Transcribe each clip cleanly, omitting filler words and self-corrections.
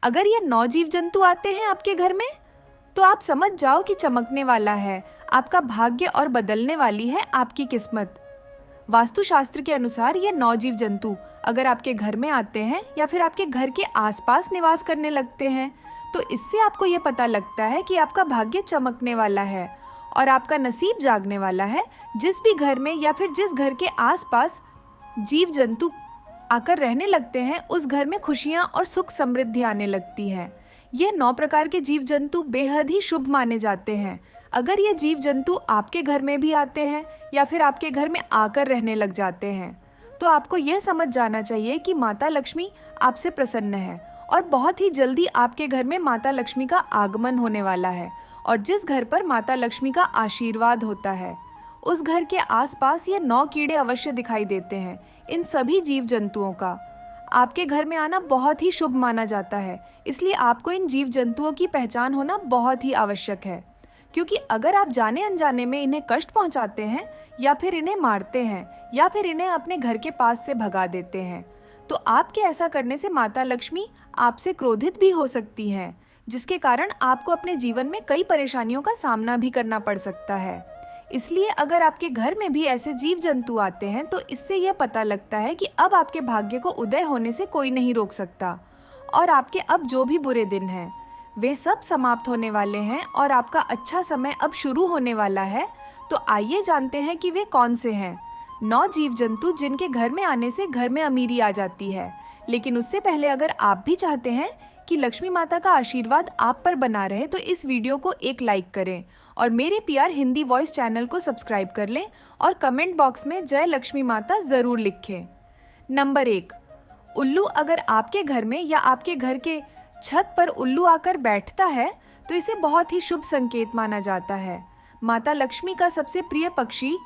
अगर ये 9 जीव जंतु आते हैं आपके घर में तो आप समझ जाओ कि चमकने वाला है आपका भाग्य और बदलने वाली है आपकी किस्मत। वास्तुशास्त्र के अनुसार ये 9 जीव जंतु अगर आपके घर में आते हैं या फिर आपके घर के आसपास निवास करने लगते हैं तो इससे आपको ये पता लगता है कि आपका भाग्य चमकने वाला है और आपका नसीब जागने वाला है। जिस भी घर में या फिर जिस घर के आसपास जीव जंतु आकर रहने लगते हैं उस घर में खुशियां और सुख समृद्धि आने लगती है। ये 9 प्रकार के जीव जंतु बेहद ही शुभ माने जाते हैं। अगर ये जीव जंतु आपके घर में भी आते हैं या फिर आपके घर में आकर रहने लग जाते हैं तो आपको यह समझ जाना चाहिए कि माता लक्ष्मी आपसे प्रसन्न है और बहुत ही जल्दी आपके घर में माता लक्ष्मी का आगमन होने वाला है। और जिस घर पर माता लक्ष्मी का आशीर्वाद होता है उस घर के आसपास ये 9 कीड़े अवश्य दिखाई देते हैं। इन सभी जीव जंतुओं का आपके घर में आना बहुत ही शुभ माना जाता है, इसलिए आपको इन जीव जंतुओं की पहचान होना बहुत ही आवश्यक है। क्योंकि अगर आप जाने अनजाने में इन्हें कष्ट पहुंचाते हैं या फिर इन्हें मारते हैं या फिर इन्हें अपने घर के पास से भगा देते हैं तो आपके ऐसा करने से माता लक्ष्मी आपसे क्रोधित भी हो सकती हैं, जिसके कारण आपको अपने जीवन में कई परेशानियों का सामना भी करना पड़ सकता है। इसलिए अगर आपके घर में भी ऐसे जीव जंतु आते हैं तो इससे यह पता लगता है कि अब आपके भाग्य को उदय होने से कोई नहीं रोक सकता और आपके अब जो भी बुरे दिन हैं वे सब समाप्त होने वाले हैं और आपका अच्छा समय अब शुरू होने वाला है। तो आइए जानते हैं कि वे कौन से हैं 9 जीव जंतु जिनके घर में आने से घर में अमीरी आ जाती है। लेकिन उससे पहले अगर आप भी चाहते हैं कि लक्ष्मी माता का आशीर्वाद आप पर बना रहे तो इस वीडियो को एक लाइक करें और मेरे PR हिंदी वॉइस चैनल को सब्सक्राइब कर लें और कमेंट बॉक्स में जय लक्ष्मी माता जरूर लिखें। नंबर 1, उल्लू। अगर आपके घर में या आपके घर के छत पर उल्लू आकर बैठता है तो इसे बहुत ही शुभ संकेत माना जाता है। माता लक्ष्मी का सबसे प्रिय पक्षी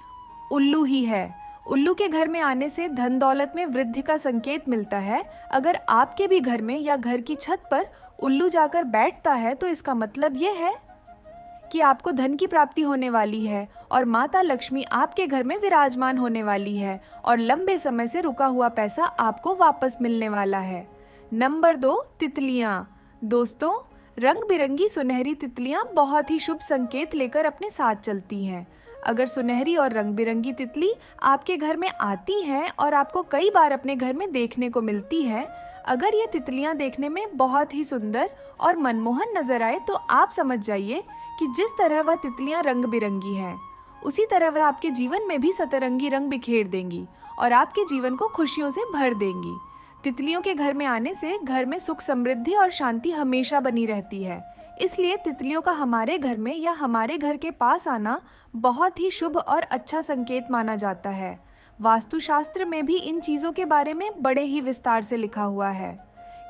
उल्लू ही है। उल्लू के घर में आने से धन दौलत में वृद्धि का संकेत मिलता है। अगर आपके भी घर में या घर की छत पर उल्लू जाकर बैठता है तो इसका मतलब यह है कि आपको धन की प्राप्ति होने वाली है और माता लक्ष्मी आपके घर में विराजमान होने वाली है और लंबे समय से रुका हुआ पैसा आपको वापस मिलने वाला है। नंबर 2, तितलियां। दोस्तों, रंग बिरंगी सुनहरी तितलियां बहुत ही शुभ संकेत लेकर अपने साथ चलती हैं। अगर सुनहरी और रंग बिरंगी तितली आपके घर में आती हैं और आपको कई बार अपने घर में देखने को मिलती है, अगर ये तितलियां देखने में बहुत ही सुंदर और मनमोहन नजर आए तो आप समझ जाइए कि जिस तरह वह तितलियां रंग बिरंगी हैं उसी तरह वह आपके जीवन में भी सतरंगी रंग बिखेर देंगी और आपके जीवन को खुशियों से भर देंगी। तितलियों के घर में आने से घर में सुख समृद्धि और शांति हमेशा बनी रहती है। इसलिए तितलियों का हमारे घर में या हमारे घर के पास आना बहुत ही शुभ और अच्छा संकेत माना जाता है। वास्तुशास्त्र में भी इन चीज़ों के बारे में बड़े ही विस्तार से लिखा हुआ है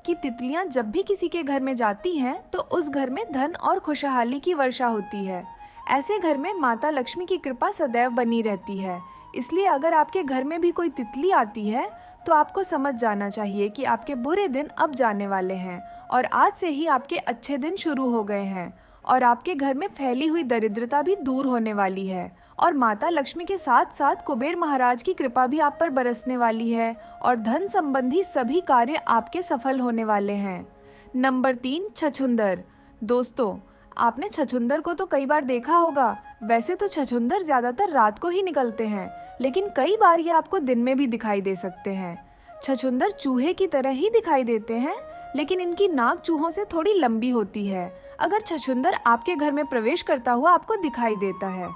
कि तितलियां जब भी किसी के घर में जाती हैं तो उस घर में धन और खुशहाली की वर्षा होती है। ऐसे घर में माता लक्ष्मी की कृपा सदैव बनी रहती है। इसलिए अगर आपके घर में भी कोई तितली आती है तो आपको समझ जाना चाहिए कि आपके बुरे दिन अब जाने वाले हैं और आज से ही आपके अच्छे दिन शुरू हो गए हैं और आपके घर में फैली हुई दरिद्रता भी दूर होने वाली है और माता लक्ष्मी के साथ साथ कुबेर महाराज की कृपा भी आप पर बरसने वाली है और धन संबंधी सभी कार्य आपके सफल होने वाले हैं। नंबर 3, छछूंदर। दोस्तों, आपने छछूंदर को तो कई बार देखा होगा। वैसे तो छछूंदर ज्यादातर रात को ही निकलते हैं, लेकिन कई बार ये आपको दिन में भी दिखाई दे सकते हैं। छछूंदर चूहे की तरह ही दिखाई देते हैं, लेकिन इनकी नाक चूहों से थोड़ी लंबी होती है। अगर छछूंदर आपके घर में प्रवेश करता हुआ आपको दिखाई देता है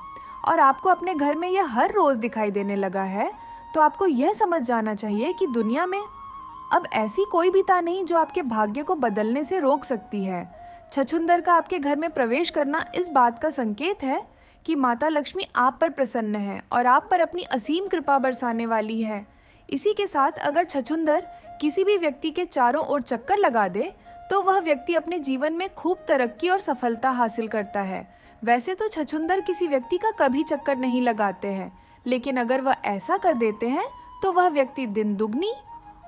और आपको अपने घर में यह हर रोज दिखाई देने लगा है तो आपको यह समझ जाना चाहिए कि दुनिया में अब ऐसी कोई भी ताकत नहीं जो आपके भाग्य को बदलने से रोक सकती है। छछूंदर का आपके घर में प्रवेश करना इस बात का संकेत है कि माता लक्ष्मी आप पर प्रसन्न है और आप पर अपनी असीम कृपा बरसाने वाली है। इसी के साथ अगर छछूंदर किसी भी व्यक्ति के चारों ओर चक्कर लगा दे तो वह व्यक्ति अपने जीवन में खूब तरक्की और सफलता हासिल करता है। वैसे तो छछूंदर किसी व्यक्ति का कभी चक्कर नहीं लगाते हैं, लेकिन अगर वह ऐसा कर देते हैं तो वह व्यक्ति दिन दुगनी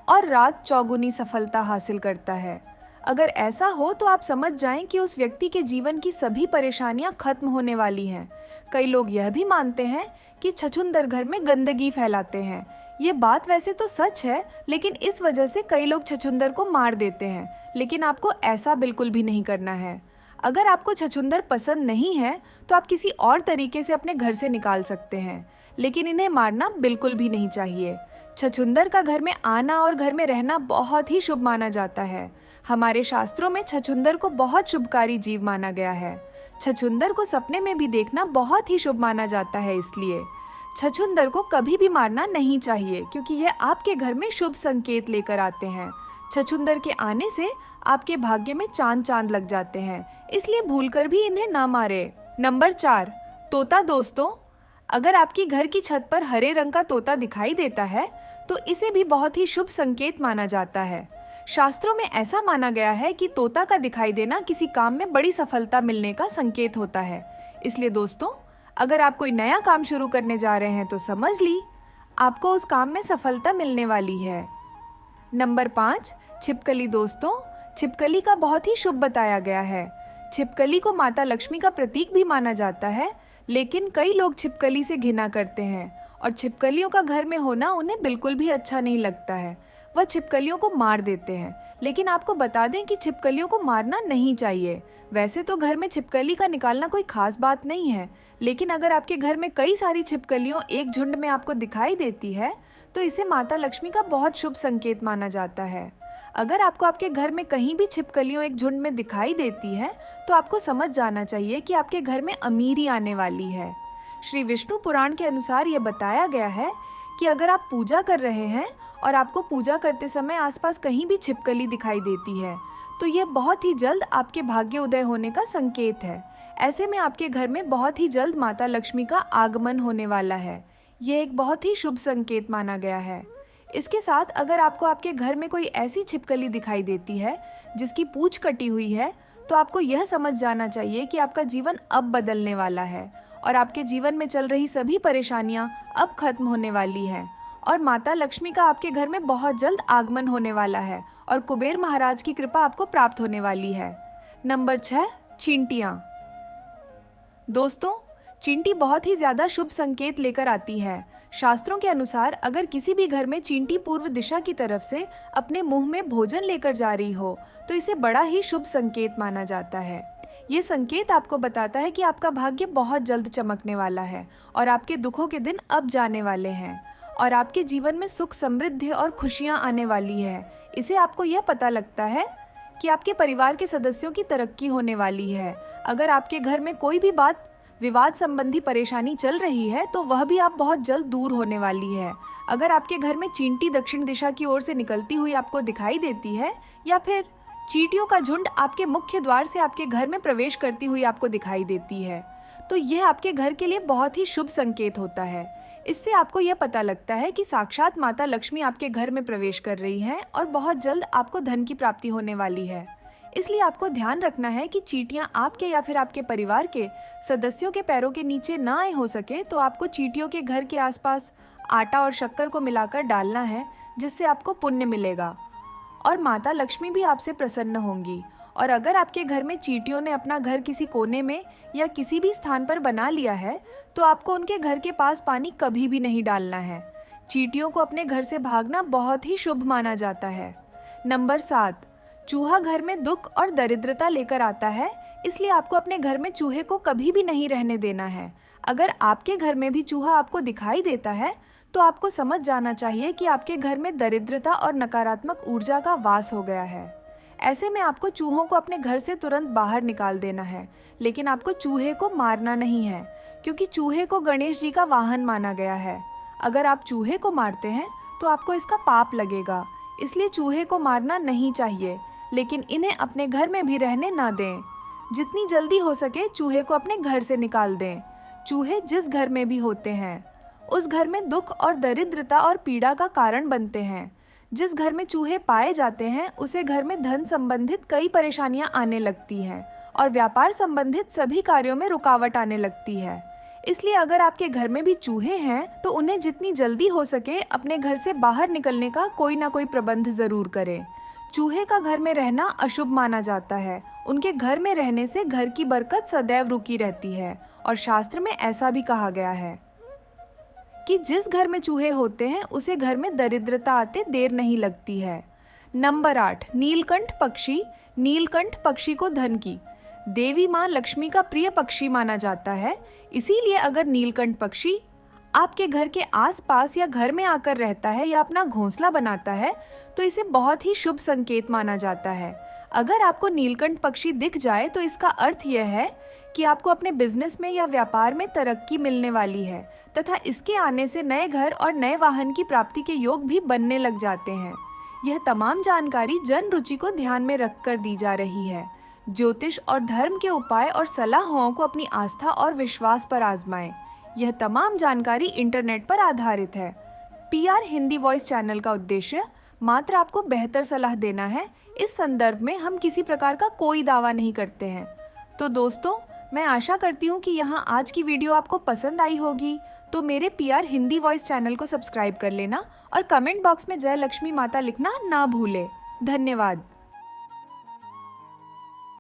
और रात चौगुनी सफलता हासिल करता है। अगर ऐसा हो तो आप समझ जाएं कि उस व्यक्ति के जीवन की सभी परेशानियां खत्म होने वाली हैं। कई लोग यह भी मानते हैं कि छछूंदर घर में गंदगी फैलाते हैं। ये बात वैसे तो सच है, लेकिन इस वजह से कई लोग छछूंदर को मार देते हैं, लेकिन आपको ऐसा बिल्कुल भी नहीं करना है। अगर आपको छछूंदर पसंद नहीं है तो आप किसी और तरीके से अपने घर से निकाल सकते हैं, लेकिन इन्हें मारना बिल्कुल भी नहीं चाहिए। छछूंदर का घर में आना और घर में रहना बहुत ही शुभ माना जाता है। हमारे शास्त्रों में छछूंदर को बहुत शुभकारी जीव माना गया है। छछूंदर को सपने में भी देखना बहुत ही शुभ माना जाता है, इसलिए छछूंदर को कभी भी मारना नहीं चाहिए, क्योंकि यह आपके घर में शुभ संकेत लेकर आते हैं। छछूंदर के आने से आपके भाग्य में चांद चांद लग जाते हैं, इसलिए भूलकर भी इन्हें ना मारे। नंबर 4, तोता। दोस्तों, अगर आपकी घर की छत पर हरे रंग का तोता दिखाई देता है तो इसे भी बहुत ही शुभ संकेत माना जाता है। शास्त्रों में ऐसा माना गया है कि तोता का दिखाई देना किसी काम में बड़ी सफलता मिलने का संकेत होता है। इसलिए दोस्तों, अगर आप कोई नया काम शुरू करने जा रहे हैं तो समझ ली आपको उस काम में सफलता मिलने वाली है। नंबर 5, छिपकली। दोस्तों, छिपकली का बहुत ही शुभ बताया गया है। छिपकली को माता लक्ष्मी का प्रतीक भी माना जाता है, लेकिन कई लोग छिपकली से घृणा करते हैं और छिपकलियों का घर में होना उन्हें बिल्कुल भी अच्छा नहीं लगता है। वह छिपकलियों को मार देते हैं, लेकिन आपको बता दें कि छिपकलियों को मारना नहीं चाहिए। वैसे तो घर में छिपकली का निकालना कोई खास बात नहीं है, लेकिन अगर आपके घर में कई सारी छिपकलियों एक झुंड में आपको दिखाई देती है तो इसे माता लक्ष्मी का बहुत शुभ संकेत माना जाता है। अगर आपको आपके घर में कहीं भी छिपकलियों एक झुंड में दिखाई देती है तो आपको समझ जाना चाहिए कि आपके घर में अमीरी आने वाली है। श्री विष्णु पुराण के अनुसार ये बताया गया है कि अगर आप पूजा कर रहे हैं और आपको पूजा करते समय आसपास कहीं भी छिपकली दिखाई देती है तो ये बहुत ही जल्द आपके भाग्य उदय होने का संकेत है। ऐसे में आपके घर में बहुत ही जल्द माता लक्ष्मी का आगमन होने वाला है। ये एक बहुत ही शुभ संकेत माना गया है। इसके साथ अगर आपको आपके घर में कोई ऐसी छिपकली दिखाई देती है जिसकी पूंछ कटी हुई है तो आपको यह समझ जाना चाहिए कि आपका जीवन अब बदलने वाला है और आपके जीवन में चल रही सभी परेशानियां अब खत्म होने वाली हैं और माता लक्ष्मी का आपके घर में बहुत जल्द आगमन होने वाला है और कुबेर महाराज की कृपा आपको प्राप्त होने वाली है। नंबर 6, चींटियां। दोस्तों, चींटी बहुत ही ज्यादा शुभ संकेत लेकर आती है। शास्त्रों के अनुसार अगर किसी भी घर में चींटी पूर्व दिशा की तरफ से अपने मुंह में भोजन लेकर जा रही हो तो इसे बड़ा ही शुभ संकेत माना जाता है। ये संकेत आपको बताता है कि आपका भाग्य बहुत जल्द चमकने वाला है और आपके दुखों के दिन अब जाने वाले हैं और आपके जीवन में सुख, समृद्धि और खुशियां आने वाली है। इसे आपको यह पता लगता है कि आपके परिवार के सदस्यों की तरक्की होने वाली है। अगर आपके घर में कोई भी बात विवाद संबंधी परेशानी चल रही है तो वह भी आप बहुत जल्द दूर होने वाली है। अगर आपके घर में चींटी दक्षिण दिशा की ओर से निकलती हुई आपको दिखाई देती है या फिर चींटियों का झुंड आपके मुख्य द्वार से आपके घर में प्रवेश करती हुई आपको दिखाई देती है तो यह आपके घर के लिए बहुत ही शुभ संकेत होता है। इससे आपको यह पता लगता है कि साक्षात माता लक्ष्मी आपके घर में प्रवेश कर रही हैं और बहुत जल्द आपको धन की प्राप्ति होने वाली है। इसलिए आपको ध्यान रखना है कि चींटियां आपके या फिर आपके परिवार के सदस्यों के पैरों के नीचे ना आए। हो सके तो आपको चींटियों के घर के आसपास आटा और शक्कर को मिलाकर डालना है, जिससे आपको पुण्य मिलेगा और माता लक्ष्मी भी आपसे प्रसन्न होंगी। और अगर आपके घर में चींटियों ने अपना घर किसी कोने में या किसी भी स्थान पर बना लिया है तो आपको उनके घर के पास पानी कभी भी नहीं डालना है। चींटियों को अपने घर से भागना बहुत ही शुभ माना जाता है। नंबर 7, चूहा घर में दुख और दरिद्रता लेकर आता है, इसलिए आपको अपने घर में चूहे को कभी भी नहीं रहने देना है। अगर आपके घर में भी चूहा आपको दिखाई देता है तो आपको समझ जाना चाहिए कि आपके घर में दरिद्रता और नकारात्मक ऊर्जा का वास हो गया है। ऐसे में आपको चूहों को अपने घर से तुरंत बाहर निकाल देना है, लेकिन आपको चूहे को मारना नहीं है, क्योंकि चूहे को गणेश जी का वाहन माना गया है। अगर आप चूहे को मारते हैं तो आपको इसका पाप लगेगा, इसलिए चूहे को मारना नहीं चाहिए, लेकिन इन्हें अपने घर में भी रहने ना दें। जितनी जल्दी हो सके चूहे को अपने घर से निकाल दें। चूहे जिस घर में भी होते हैं उस घर में दुख और दरिद्रता और पीड़ा का कारण बनते हैं। जिस घर में चूहे पाए जाते हैं उसे घर में धन संबंधित कई परेशानियां आने लगती हैं और व्यापार संबंधित सभी कार्यों में रुकावट आने लगती है। इसलिए अगर आपके घर में भी चूहे हैं तो उन्हें जितनी जल्दी हो सके अपने घर से बाहर निकलने का कोई ना कोई प्रबंध जरूर करें। चूहे का घर में रहना अशुभ माना जाता है। उनके घर में रहने से घर की बरकत सदैव रुकी रहती है और शास्त्र में ऐसा भी कहा गया है। कि जिस घर में चूहे होते हैं उसे घर में दरिद्रता आते देर नहीं लगती है। नंबर 8, नीलकंठ पक्षी। नीलकंठ पक्षी को धन की देवी माँ लक्ष्मी का प्रिय पक्षी माना जाता है। इसीलिए अगर नीलकंठ पक्षी आपके घर के आसपास या घर में आकर रहता है या अपना घोंसला बनाता है तो इसे बहुत ही शुभ संकेत माना जाता है। अगर आपको नीलकंठ पक्षी दिख जाए तो इसका अर्थ यह है कि आपको अपने बिजनेस में या व्यापार में तरक्की मिलने वाली है तथा इसके आने से नए घर और नए वाहन की प्राप्ति के योग भी बनने लग जाते हैं। यह तमाम जानकारी जन रुचि को ध्यान में रखकर दी जा रही है। ज्योतिष और धर्म के उपाय और सलाहों को अपनी आस्था और विश्वास पर आजमाएं। यह तमाम जानकारी इंटरनेट पर आधारित है। PR हिंदी वॉइस चैनल का उद्देश्य मात्र आपको बेहतर सलाह देना है। इस संदर्भ में हम किसी प्रकार का कोई दावा नहीं करते हैं। तो दोस्तों, मैं आशा करती हूँ कि यहाँ आज की वीडियो आपको पसंद आई होगी। तो मेरे PR हिंदी वॉइस चैनल को सब्सक्राइब कर लेना और कमेंट बॉक्स में जय लक्ष्मी माता लिखना ना भूले। धन्यवाद।